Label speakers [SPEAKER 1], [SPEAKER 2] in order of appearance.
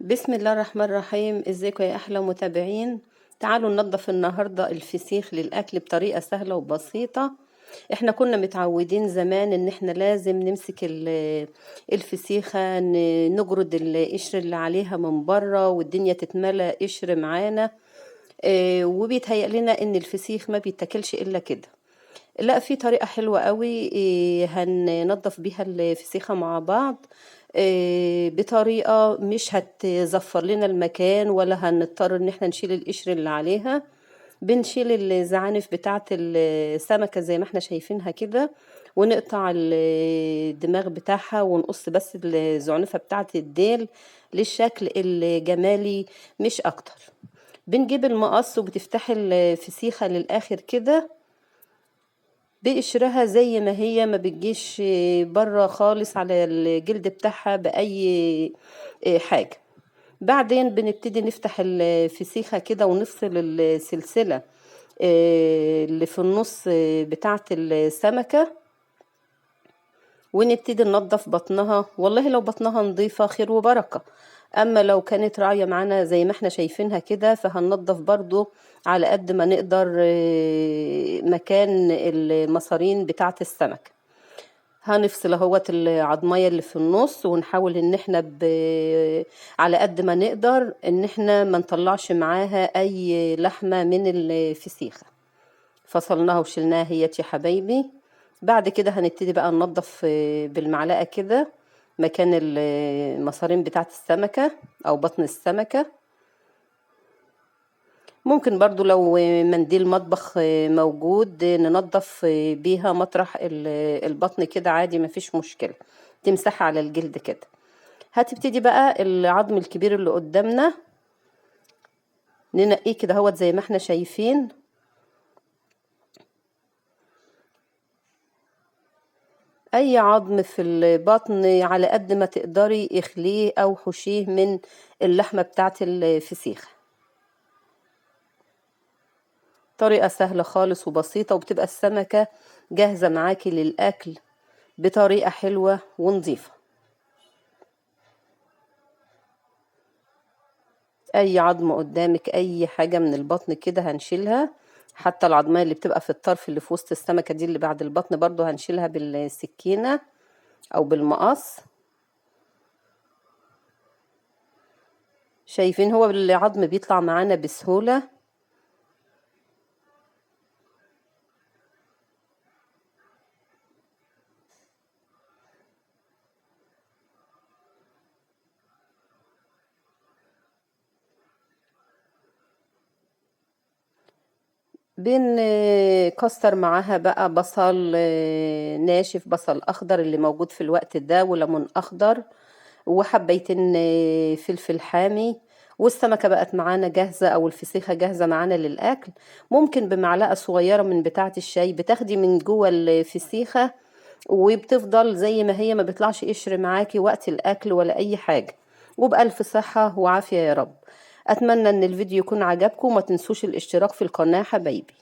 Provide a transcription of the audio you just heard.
[SPEAKER 1] بسم الله الرحمن الرحيم. ازيكم يا احلى متابعين؟ تعالوا ننظف النهاردة الفسيخ للاكل بطريقة سهلة وبسيطة. احنا كنا متعودين زمان ان احنا لازم نمسك الفسيخة، نجرد القشر اللي عليها من بره والدنيا تتملى قشر معانا. وبيتهيأ لنا ان الفسيخ ما بيتاكلش الا كده. لا، في طريقة حلوة قوي هننضف بيها الفسيخة مع بعض. بطريقة مش هتزفر لنا المكان ولا هنضطر ان احنا نشيل القشر اللي عليها. بنشيل الزعانف بتاعة السمكة زي ما احنا شايفينها كده، ونقطع الدماغ بتاعها ونقص بس الزعنفة بتاعة الديل للشكل الجمالي مش اكتر. بنجيب المقص وبتفتحي الفسيخة للآخر كده بقشرها زي ما هي، ما بتجيش بره خالص على الجلد بتاعها بأي حاجة. بعدين بنبتدي نفتح الفسيخة كده ونفصل السلسلة اللي في النص بتاعة السمكة، ونبتدي ننضف بطنها. والله لو بطنها نظيفة خير وبركة، اما لو كانت راعية معانا زي ما احنا شايفينها كده فهننضف برضو على قد ما نقدر مكان المصارين بتاعة السمك. هنفصل اهوت العضمية اللي في النص ونحاول ان احنا على قد ما نقدر ان احنا ما نطلعش معاها اي لحمة من الفسيخة. فصلناها وشلناها هي يا حبايبي. بعد كده هنبتدي بقى ننضف بالمعلقة كده مكان المصارين بتاعت السمكة او بطن السمكة. ممكن برضو لو منديل مطبخ موجود ننضف بيها مطرح البطن كده عادي، مفيش مشكلة، تمسحها على الجلد كده. هتبتدي بقى العظم الكبير اللي قدامنا ننقيه كده هوت زي ما احنا شايفين. اي عظم في البطن على قد ما تقدري اخليه او حشيه من اللحمة بتاعت الفسيخ. طريقة سهلة خالص وبسيطة، وبتبقى السمكة جاهزة معاكي للأكل بطريقة حلوة ونظيفة. أي عظم قدامك، أي حاجة من البطن كده هنشيلها، حتى العظمية اللي بتبقى في الطرف اللي في وسط السمكة دي اللي بعد البطن برضو هنشيلها بالسكينة أو بالمقص. شايفين هو العظم بيطلع معانا بسهولة. بنكسر معاها بقى بصل ناشف، بصل اخضر اللي موجود في الوقت ده، وليمون اخضر، وحبيتين فلفل حامي. والسمكة بقت معانا جاهزة او الفسيخة جاهزة معانا للاكل. ممكن بمعلقة صغيرة من بتاعة الشاي بتاخدي من جوه الفسيخة، وبتفضل زي ما هي، ما بيطلعش قشر معاكي وقت الاكل ولا اي حاجة. وبألف صحة وعافية يا رب. اتمنى ان الفيديو يكون عجبكم، وما تنسوش الاشتراك في القناة حبايبي.